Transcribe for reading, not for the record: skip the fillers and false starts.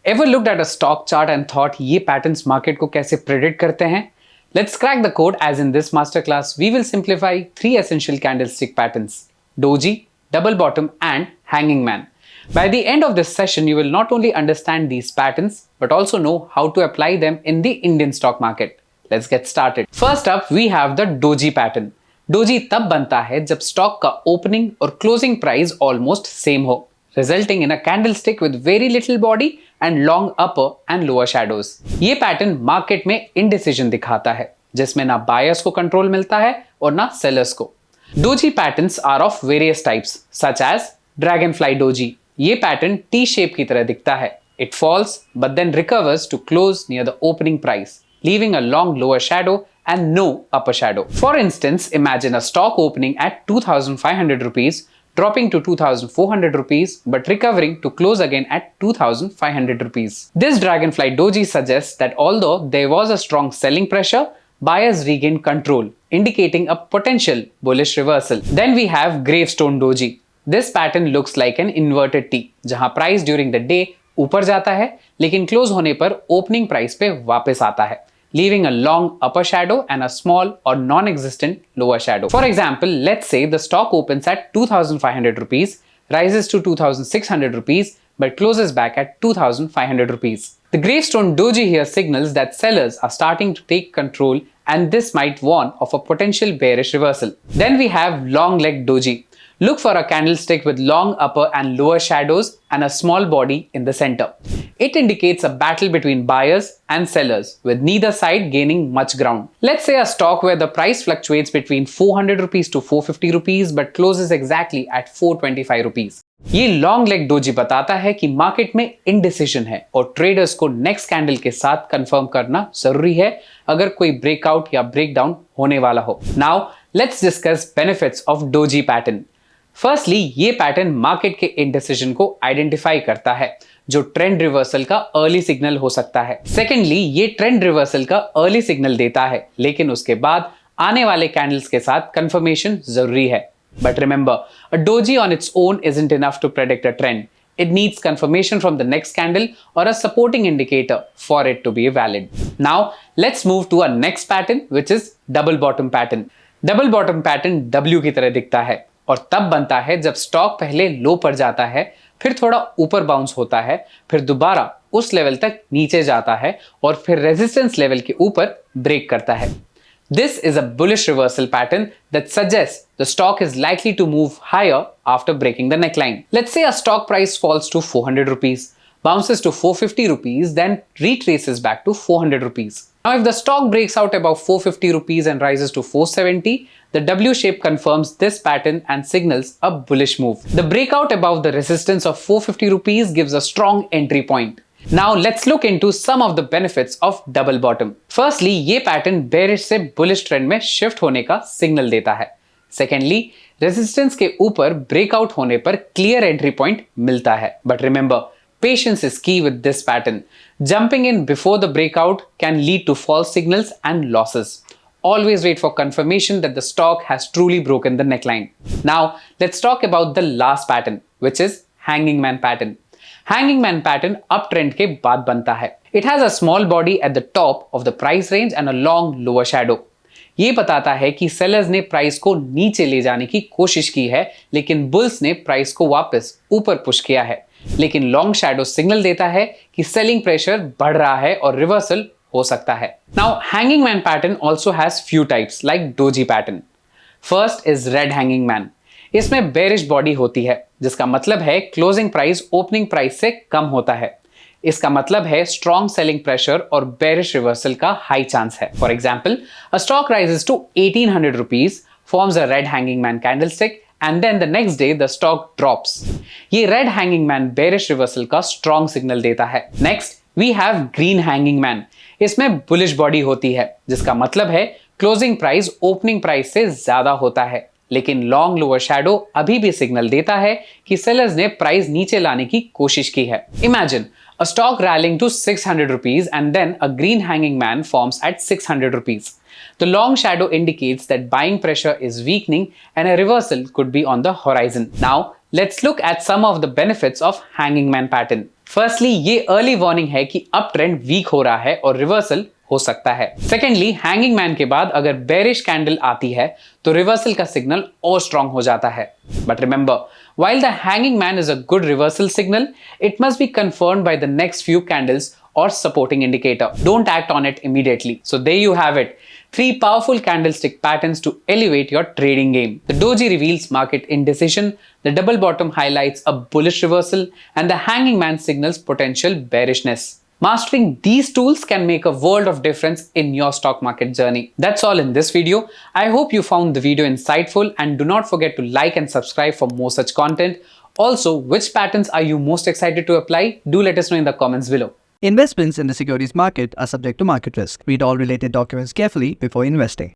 Ever looked at a stock chart and thought ये patterns market को कैसे predict करते हैं? Let's crack the code as in this masterclass we will simplify three essential candlestick patterns: doji, double bottom and hanging man. By the end of this session you will not only understand these patterns but also know how to apply them in the Indian stock market. Let's get started. First up we have the doji pattern. Doji तब बनता है जब stock का opening और closing price almost same हो, resulting in a candlestick with very little body and long upper and lower shadows. ये pattern market में indecision दिखाता है, जिसमें ना बायर्स को कंट्रोल मिलता है और ना सेलर्स को। Doji patterns are of various types such as dragonfly doji. ये पैटर्न टी शेप की तरह दिखता है। It falls but then recovers to close near the opening price, leaving a long lower shadow and no upper shadow. For instance, imagine a stock opening at 2,500 rupees, dropping to 2,400 rupees, but recovering to close again at 2,500 rupees. This dragonfly doji suggests that although there was a strong selling pressure, buyers regained control, indicating a potential bullish reversal. Then we have gravestone doji. This pattern looks like an inverted T, जहां price during the day ऊपर जाता है लेकिन close होने पर opening price पे वापस आता है, leaving a long upper shadow and a small or non-existent lower shadow. For example, let's say the stock opens at 2,500 rupees, rises to 2,600 rupees, but closes back at 2,500 rupees. The gravestone doji here signals that sellers are starting to take control and this might warn of a potential bearish reversal. Then we have long leg doji. Look for a candlestick with long upper and lower shadows and a small body in the center. It indicates a battle between buyers and sellers, with neither side gaining much ground. Let's say a stock where the price fluctuates between 400 rupees to 450 rupees but closes exactly at 425 rupees. ये long leg doji बताता है कि market में indecision है और traders को next candle के साथ कंफर्म करना जरूरी है अगर कोई ब्रेकआउट या ब्रेकडाउन होने वाला हो। Now let's discuss benefits of doji pattern. Firstly, ये पैटर्न मार्केट के इनडिसीजन को आइडेंटिफाई करता है, जो ट्रेंड रिवर्सल का अर्ली सिग्नल हो सकता है। सेकेंडली, ये ट्रेंड रिवर्सल का अर्ली सिग्नल देता है, लेकिन उसके बाद आने वाले कैंडल्स के साथ कंफर्मेशन जरूरी है। But remember, a doji on its own isn't enough to predict a trend. It needs confirmation from the next candle or a supporting indicator for it to be valid. Now, let's move to our next pattern, which is double bottom pattern. Double bottom pattern W की तरह दिखता है और तब बनता है जब stock पहले लो पर जाता है, फिर थोड़ा ऊपर बाउंस होता है, फिर दोबारा उस लेवल तक नीचे जाता है और फिर रेजिस्टेंस लेवल के ऊपर ब्रेक करता है। This is a bullish reversal pattern that suggests the stock is likely to move higher after breaking the neckline. Let's say a stock price falls to 400 rupees, bounces to 450 rupees, then retraces back to 400 rupees. Now, if the stock breaks out above 450 rupees and rises to 470, the W shape confirms this pattern and signals a bullish move. The breakout above the resistance of 450 rupees gives a strong entry point. Now let's look into some of the benefits of double bottom. Firstly, ये pattern bearish से bullish trend में shift होने का signal देता है. Secondly, resistance के ऊपर breakout होने पर clear entry point मिलता है. But remember, patience is key with this pattern. Jumping in before the breakout can lead to false signals and losses. Always wait for confirmation that the stock has truly broken the neckline. Now let's talk about the last pattern, which is hanging man pattern. Hanging man pattern uptrend के बाद बनता है. It has a small body at the top of the price range and a long lower shadow. ये बताता है कि sellers ने price को नीचे ले जाने की कोशिश की है, लेकिन बुल्स ने प्राइस को वापस ऊपर पुश किया है. लेकिन लॉन्ग शैडो सिग्नल देता है कि सेलिंग प्रेशर बढ़ रहा है और रिवर्सल हो सकता है. Now, hanging man pattern also has few types like doji pattern. First is red hanging man. इसमें बेरिश बॉडी होती है, जिसका मतलब है क्लोजिंग प्राइस ओपनिंग प्राइस से कम होता है. इसका मतलब है स्ट्रॉन्ग सेलिंग प्रेशर और बेरिश रिवर्सल का हाई चांस है. For example, a stock rises to 1800 rupees, forms a red hanging man candlestick and then the next day the stock drops. ये red hanging man bearish reversal का strong signal देता है. Next we have green hanging man. इसमें bullish body होती है, जिसका मतलब है क्लोजिंग प्राइस ओपनिंग प्राइस से ज्यादा होता है, लेकिन लॉन्ग लोअर शैडो अभी भी सिग्नल देता है कि सेलर्स ने प्राइस नीचे लाने की कोशिश की है. Imagine a stock rallying to 600 rupees and then a green hanging man forms at 600 rupees. The long shadow indicates that buying pressure is weakening and a reversal could be on the horizon. Now, let's look at some of the benefits of hanging man pattern. Firstly ये early warning है कि up trend week हो रहा है और reversal हो सकता है। सेकेंडली हैंगिंग मैन के बाद अगर बेरिश कैंडल आती है तो रिवर्सल का सिग्नल और स्ट्रांग हो जाता है। But remember, while the hanging man is a good reversal signal, it must be confirmed by the next few candles or supporting indicator. Don't act on it immediately. So there you have it. 3 powerful candlestick patterns to elevate your trading game. The doji reveals market indecision, the double bottom highlights a bullish reversal, and the hanging man signals potential bearishness. Mastering these tools can make a world of difference in your stock market journey. That's all in this video. I hope you found the video insightful, and do not forget to like and subscribe for more such content. Also, which patterns are you most excited to apply? Do let us know in the comments below. Investments in the securities market are subject to market risk. Read all related documents carefully before investing.